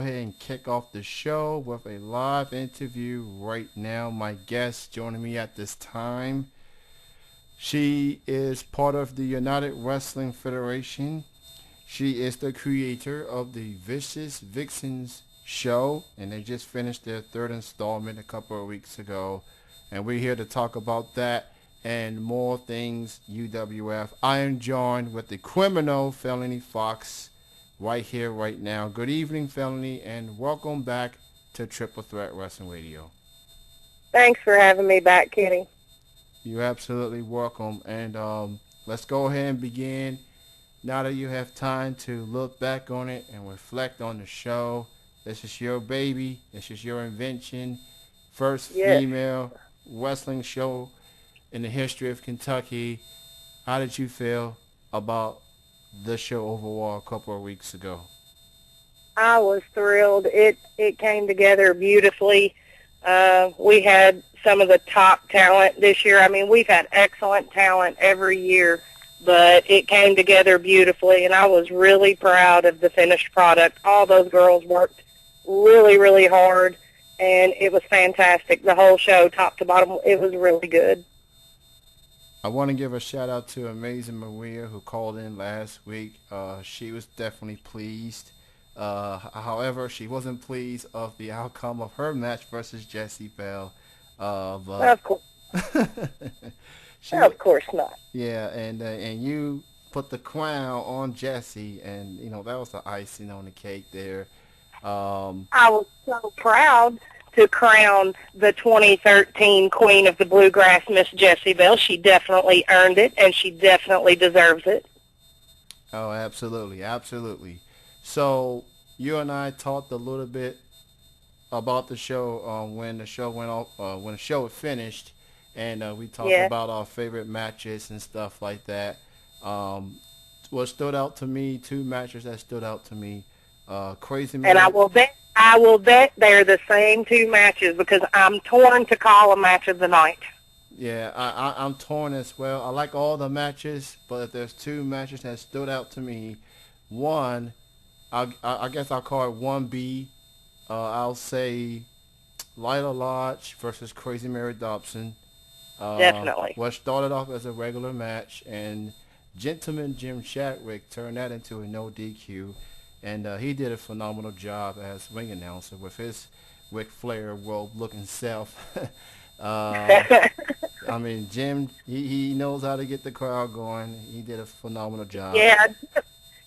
ahead and kick off the show with a live interview right now. My guest joining me at this time, she is part of the United Wrestling Federation. She is the creator of the Vicious Vixens show, and they just finished their third installment a couple of weeks ago. And we're here to talk about that and more things UWF. I am joined with the Criminal Felony Foxx right here, right now. Good evening, Felony, and welcome back to Triple Threat Wrestling Radio. Thanks for having me back, Kenny. You're absolutely welcome. And let's go ahead and begin. Now that you have time to look back on it and reflect on the show, this is your baby. This is your invention. First female wrestling show in the history of Kentucky. How did you feel about the show overall a couple of weeks ago? I was thrilled. It came together beautifully. We had some of the top talent this year. I mean, we've had excellent talent every year, but it came together beautifully, and I was really proud of the finished product. All those girls worked really, really hard, and it was fantastic. The whole show, top to bottom, it was really good. I want to give a shout out to Amazing Maria, who called in last week. She was definitely pleased. However, she wasn't pleased of the outcome of her match versus Jessie Bell. Of course. Of course not. Yeah, and you put the crown on Jessie, and that was the icing on the cake there. I was so proud to crown the 2013 Queen of the Bluegrass, Miss Jessie Bell. She definitely earned it, and she definitely deserves it. Oh, absolutely, absolutely. So you and I talked a little bit about the show when the show went off, when the show was finished, and we talked about our favorite matches and stuff like that. What stood out to me, two matches that stood out to me, Crazy Man. And I will bet they're the same two matches because I'm torn to call a match of the night. Yeah, I'm torn as well. I like all the matches, but if there's two matches that stood out to me, one, I guess I'll call it 1B. I'll say Lila Lodge versus Crazy Mary Dobson. Definitely. What started off as a regular match, and Gentleman Jim Chadwick turned that into a no DQ. And he did a phenomenal job as ring announcer with his Ric Flair world-looking self. I mean, Jim, he knows how to get the crowd going. He did a phenomenal job. Yeah,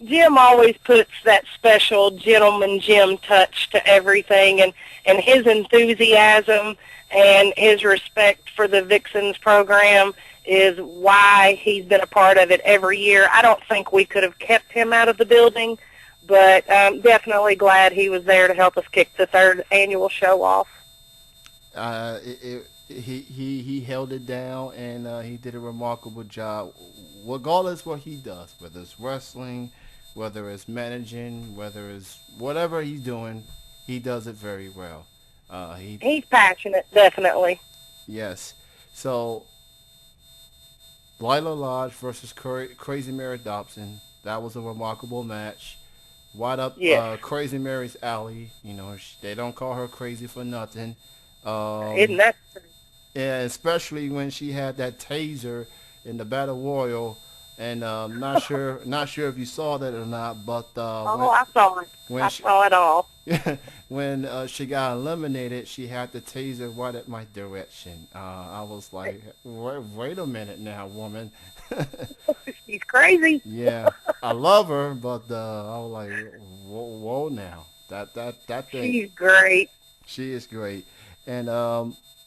Jim always puts that special Gentleman Jim touch to everything, and his enthusiasm and his respect for the Vixens program is why he's been a part of it every year. I don't think we could have kept him out of the building, but definitely glad he was there to help us kick the third annual show off. He held it down, and he did a remarkable job, regardless what he does, whether it's wrestling, whether it's managing, whether it's whatever he's doing, he does it very well. He's passionate, definitely. Yes. So, Lila Lodge versus Crazy Mary Dobson, that was a remarkable match. Right up Crazy Mary's alley. They don't call her crazy for nothing. Isn't that true? Yeah, especially when she had that taser in the Battle Royal, and not sure if you saw that or not, but I saw it. I saw it all. When she got eliminated, she had the taser right at my direction. I was like, wait a minute now, woman. She's crazy. Yeah, I love her, but I was like, whoa now. That thing. She's great. She is great. And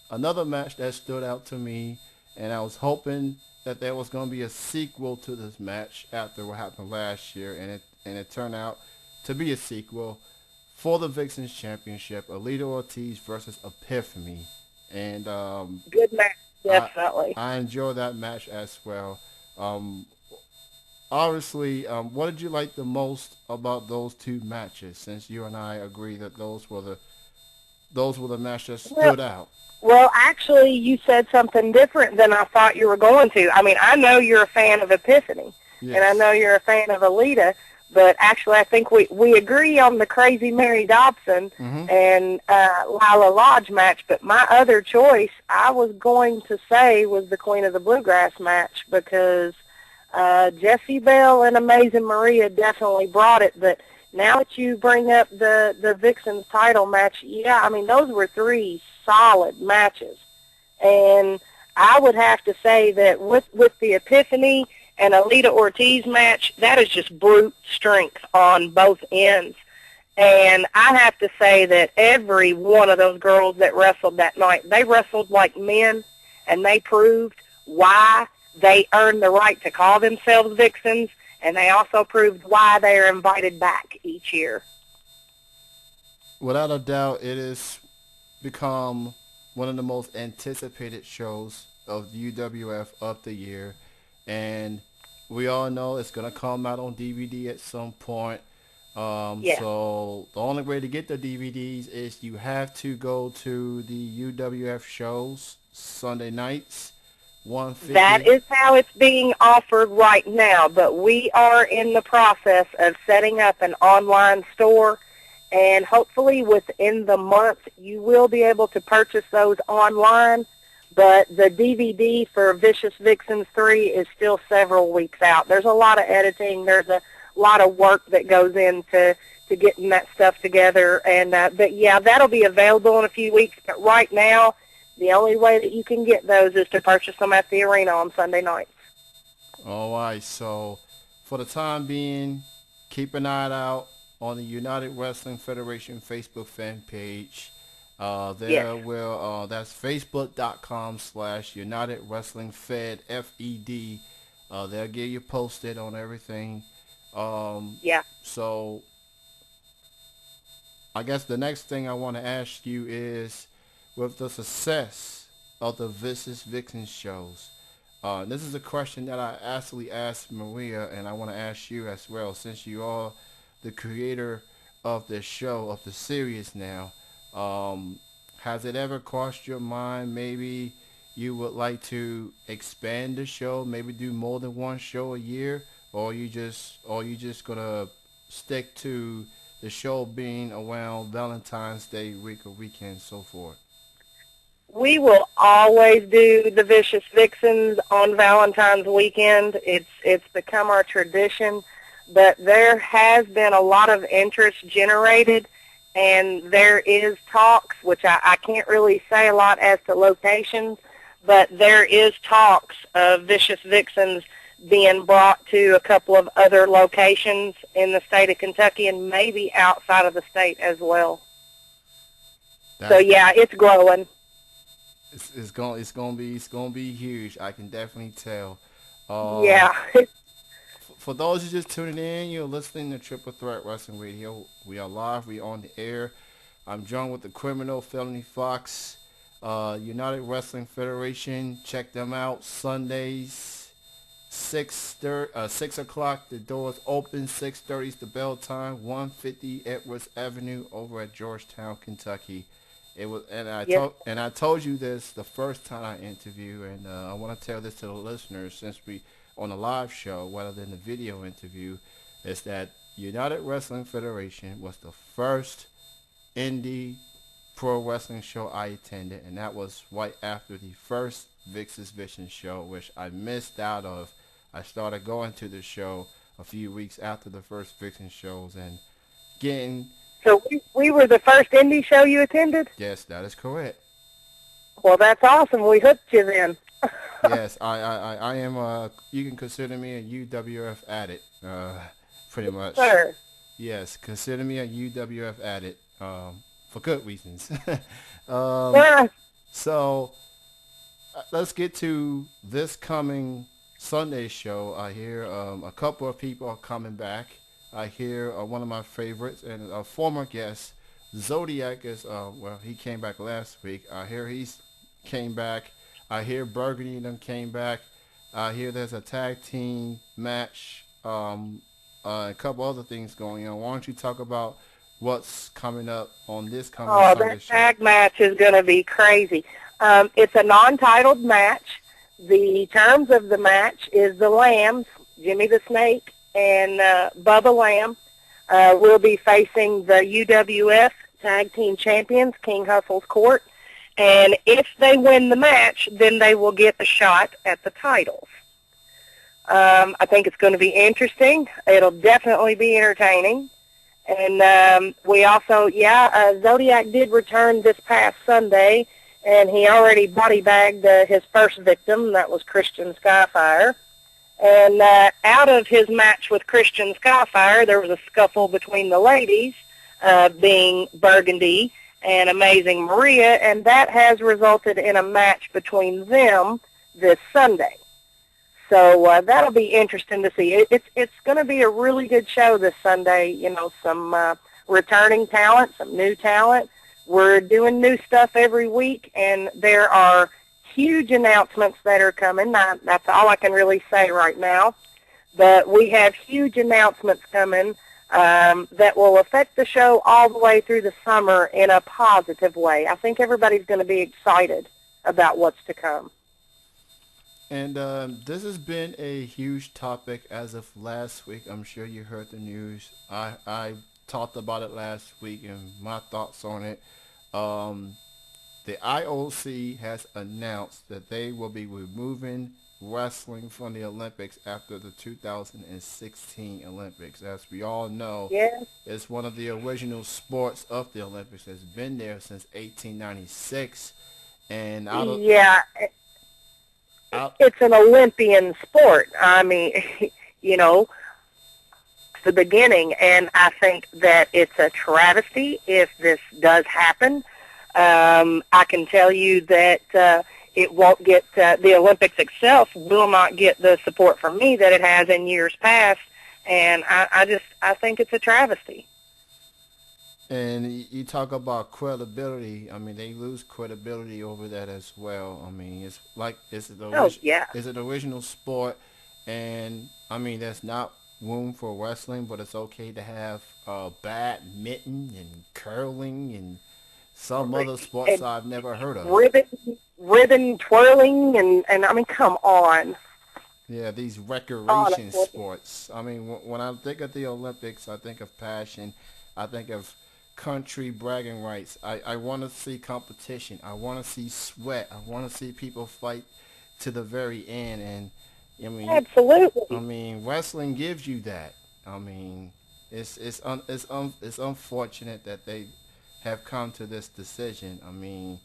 another match that stood out to me, and I was hoping that there was going to be a sequel to this match after what happened last year, and it turned out to be a sequel for the Vixens Championship, Alita Ortiz versus Epiphany. And good match, definitely. I enjoyed that match as well. Obviously, what did you like the most about those two matches? Since you and I agree that those were the matches that stood out. Well, actually, you said something different than I thought you were going to. I mean, I know you're a fan of Epiphany, and I know you're a fan of Alita, But actually, I think we agree on the Crazy Mary Dobson and Lila Lodge match. But my other choice, I was going to say, was the Queen of the Bluegrass match, because Jessie Bell and Amazing Maria definitely brought it. But now that you bring up the Vixens title match, yeah, I mean, those were 3 solid matches. And I would have to say that with the Epiphany and Alita Ortiz match, that is just brute strength on both ends. And I have to say that every one of those girls that wrestled that night, they wrestled like men, and they proved why they earned the right to call themselves Vixens, and they also proved why they are invited back each year. Without a doubt, it has become one of the most anticipated shows of UWF of the year, and we all know it's going to come out on DVD at some point. So the only way to get the DVDs is you have to go to the UWF shows Sunday nights, 150. That is how it's being offered right now, but we are in the process of setting up an online store, and hopefully within the month you will be able to purchase those online. But the DVD for Vicious Vixens 3 is still several weeks out. There's a lot of editing. There's a lot of work that goes into getting that stuff together. And but, yeah, that'll be available in a few weeks. But right now, the only way that you can get those is to purchase them at the arena on Sunday nights. All right. So for the time being, keep an eye out on the United Wrestling Federation Facebook fan page. That's facebook.com/United Wrestling Fed, FED. They'll get you posted on everything. So I guess the next thing I want to ask you is, with the success of the Vicious Vixens shows, this is a question that I actually asked Maria, and I want to ask you as well, since you are the creator of this show, of the series now. Has it ever crossed your mind maybe you would like to expand the show, maybe do more than one show a year, or you just gonna stick to the show being around Valentine's Day week or weekend, so forth? We will always do the Vicious Vixens on Valentine's weekend. It's become our tradition, but there has been a lot of interest generated. And there is talks, which I can't really say a lot as to locations, but there is talks of Vicious Vixens being brought to a couple of other locations in the state of Kentucky and maybe outside of the state as well. So yeah, it's growing. It's gonna be huge. I can definitely tell. Yeah. For those who just tuning in, you're listening to Triple Threat Wrestling Radio. We are live. We are on the air. I'm joined with the Criminal Felony Foxx, United Wrestling Federation. Check them out Sundays, 6 o'clock. The doors open. 6:30 is the bell time. 150 Edwards Avenue over at Georgetown, Kentucky. It was, and I told you this the first time I interviewed, and I want to tell this to the listeners since we on a live show rather than the video interview, is that United Wrestling Federation was the first indie pro wrestling show I attended, and that was right after the first Vicious Vixens show, which I missed out of. I started going to the show a few weeks after the first Vixen shows and getting... So we were the first indie show you attended? Yes, that is correct. Well, that's awesome. We hooked you then. Yes, I am. You can consider me a UWF addict, pretty much. Sir. Yes, consider me a UWF addict, for good reasons. So let's get to this coming Sunday show. I hear a couple of people are coming back. I hear one of my favorites and a former guest, Zodiac, is he came back last week. I hear he's came back. I hear Burgundy and them came back. I hear there's a tag team match, a couple other things going on. Why don't you talk about what's coming up on this coming Sunday that tag match is going to be crazy. It's a non-titled match. The terms of the match is the Lambs, Jimmy the Snake, and Bubba Lamb will be facing the UWF Tag Team Champions, King Hustle's Court. And if they win the match, then they will get a shot at the titles. I think it's going to be interesting. It'll definitely be entertaining. And we also, Zodiac did return this past Sunday, and he already body bagged his first victim. That was Christian Skyfire. And out of his match with Christian Skyfire, there was a scuffle between the ladies, being Burgundy and Amazing Maria, and that has resulted in a match between them this Sunday. So that'll be interesting to see. It's going to be a really good show this Sunday. You know, some returning talent, some new talent. We're doing new stuff every week, and there are huge announcements that are coming. That's all I can really say right now. But we have huge announcements coming that will affect the show all the way through the summer in a positive way. I think everybody's going to be excited about what's to come. And this has been a huge topic as of last week. I'm sure you heard the news. I talked about it last week and my thoughts on it. The IOC has announced that they will be removing wrestling from the Olympics after the 2016 Olympics. As we all know, it's one of the original sports of the Olympics. It's been there since 1896. And it's an Olympian sport. I mean, you know, the beginning, and I think that it's a travesty if this does happen. I can tell you that it won't get, the Olympics itself will not get the support from me that it has in years past, and I think it's a travesty. And you talk about credibility. I mean, they lose credibility over that as well. I mean, it's like it's an original sport, and I mean, there's not room for wrestling, but it's okay to have badminton and curling and some other sports I've never heard of. Ribbon twirling, and I mean, come on. Yeah, these recreation sports. I mean, when I think of the Olympics, I think of passion. I think of country bragging rights. I want to see competition. I want to see sweat. I want to see people fight to the very end. And I mean, absolutely. I mean, wrestling gives you that. I mean, it's unfortunate that they have come to this decision. I mean,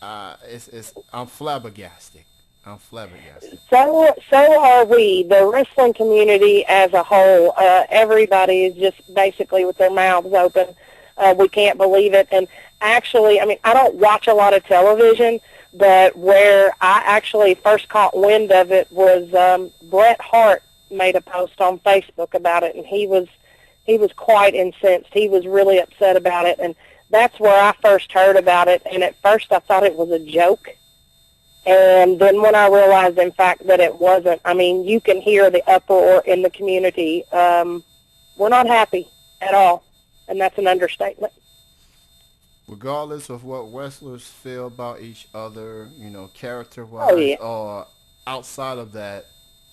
I'm flabbergasted. I'm flabbergasted. So are we. The wrestling community as a whole. Everybody is just basically with their mouths open. We can't believe it. And actually, I mean, I don't watch a lot of television, but where I actually first caught wind of it was Bret Hart made a post on Facebook about it, and he was quite incensed. He was really upset about it, and that's where I first heard about it. And at first, I thought it was a joke. And then when I realized, in fact, that it wasn't, I mean, you can hear the uproar in the community. We're not happy at all, and that's an understatement. Regardless of what wrestlers feel about each other, you know, character-wise or outside of that,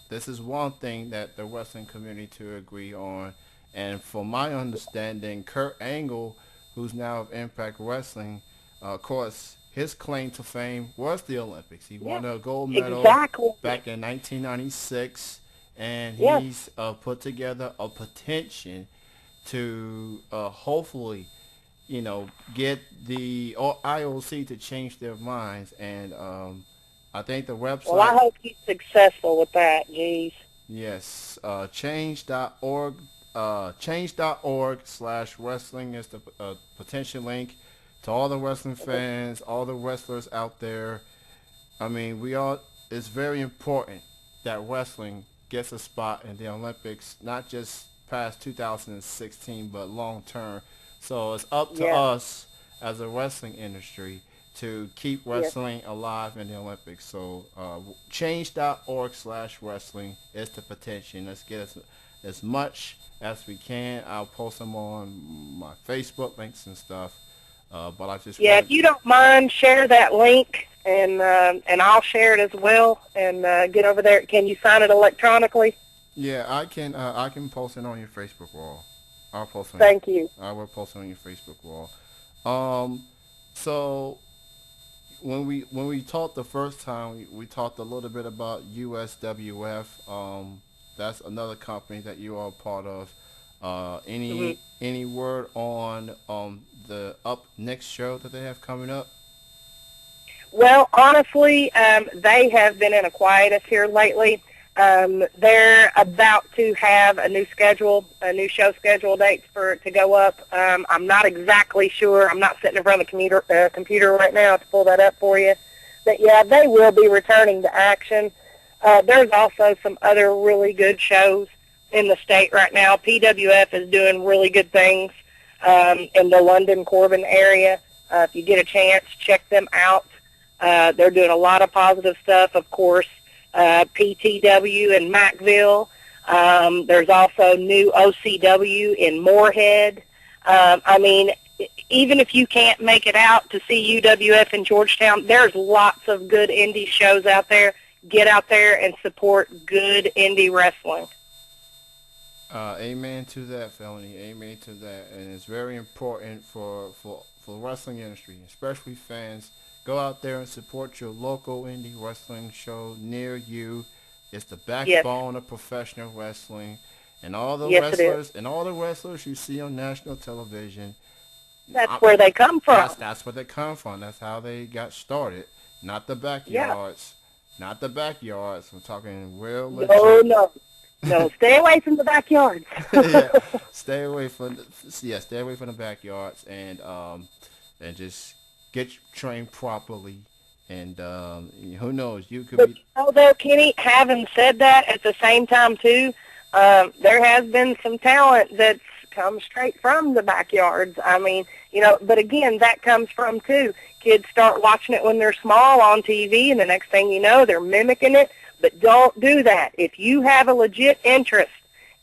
this is one thing that the wrestling community to agree on. And from my understanding, Kurt Angle, who's now of Impact Wrestling, of course, his claim to fame was the Olympics. He won a gold medal back in 1996, and he's put together a petition to hopefully, you know, get the IOC to change their minds. And I think the website... Well, I hope he's successful with that, geez. Yes, change.org. Change.org/wrestling is the petition link to all the wrestling fans, all the wrestlers out there. I mean, it's very important that wrestling gets a spot in the Olympics, not just past 2016, but long term. So it's up to us as a wrestling industry to keep wrestling alive in the Olympics. So change.org/wrestling is the petition. Let's get as much as we can. I'll post them on my Facebook links and stuff. But I just if you don't mind, share that link, and I'll share it as well. And get over there. Can you sign it electronically? Yeah, I can post it on your Facebook wall. I'll post it on Thank you. I will post it on your Facebook wall. Um, so when we talked the first time, we talked a little bit about USWF. That's another company that you are a part of. Hmm. Any word on the up next show that they have coming up? Well, honestly, they have been in a quietus here lately. They're about to have a new show schedule dates for it to go up. I'm not exactly sure. I'm not sitting in front of the computer right now to pull that up for you. But yeah, they will be returning to action. There's also some other really good shows in the state right now. PWF is doing really good things in the London Corbin area. If you get a chance, check them out. They're doing a lot of positive stuff, of course. PTW in Mackville. There's also new OCW in Moorhead. I mean, even if you can't make it out to see UWF in Georgetown, there's lots of good indie shows out there. Get out there and support good indie wrestling. Amen to that, Felony. Amen to that. And it's very important for the wrestling industry, especially fans. Go out there and support your local indie wrestling show near you. It's the Yes, backbone of professional wrestling, and yes, it is. all the wrestlers you see on national television. That's I, where they come from. that's where they come from. That's how they got started. Not the Yeah. backyards. Not the backyards. We're talking real No, legit. no, no. Stay away from the backyards. Yeah, stay away from the backyards, and just get trained properly. And who knows, you could But be. although Kenny, having said that, at the same time too, there has been some talent that's come straight from the backyards. I mean, but again, that comes from too. Kids start watching it when they're small on TV, and the next thing you know, they're mimicking it. But don't do that. If you have a legit interest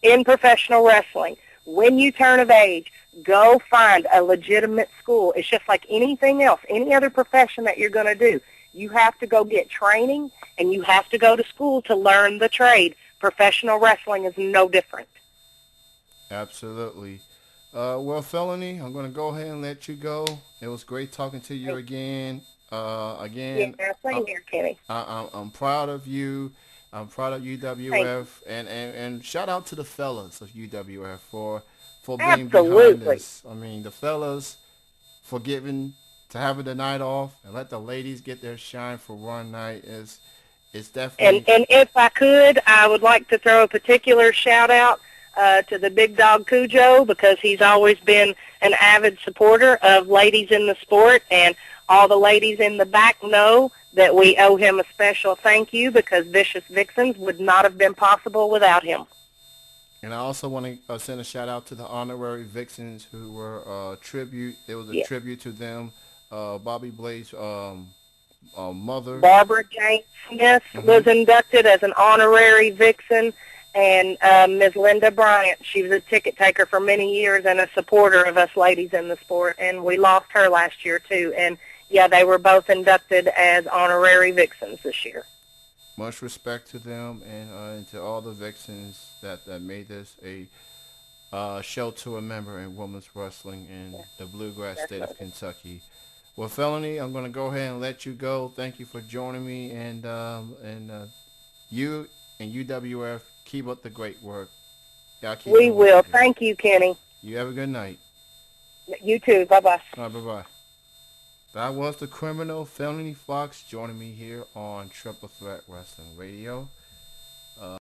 in professional wrestling, when you turn of age, go find a legitimate school. It's just like anything else, any other profession that you're going to do. You have to go get training, and you have to go to school to learn the trade. Professional wrestling is no different. Absolutely. Well, Felony, I'm going to go ahead and let you go. It was great talking to you again. Yeah, same here, Kenny. I'm proud of you. I'm proud of Thank you. UWF, and shout out to the fellas of UWF for being behind Absolutely. this. I mean, the fellas for giving to having the night off and let the ladies get their shine for one night is And definitely. and if I could, I would like to throw a particular shout out to the big dog Cujo, because he's always been an avid supporter of ladies in the sport, and all the ladies in the back know that we owe him a special thank you, because Vicious Vixens would not have been possible without him. And I also want to send a shout out to the honorary Vixens who were tribute. It was a Yeah. tribute to them. Bobby Blaze, mother. Barbara Jane Smith Hmm. was inducted as an honorary Vixen, and Ms. Linda Bryant, she was a ticket taker for many years and a supporter of us ladies in the sport, and we lost her last year too. And yeah, they were both inducted as honorary Vixens this year. Much respect to them and to all the Vixens that made this a show to remember in women's wrestling in Yeah, the bluegrass state of definitely. Kentucky. Well, Felony, I'm going to go ahead and let you go. Thank you for joining me, and you and UWF keep up the great work. Y'all keep We doing what will. you do. Thank you, Kenny. You have a good night. You too. Bye-bye. All right, bye-bye. That was the Criminal Felony Foxx joining me here on Triple Threat Wrestling Radio.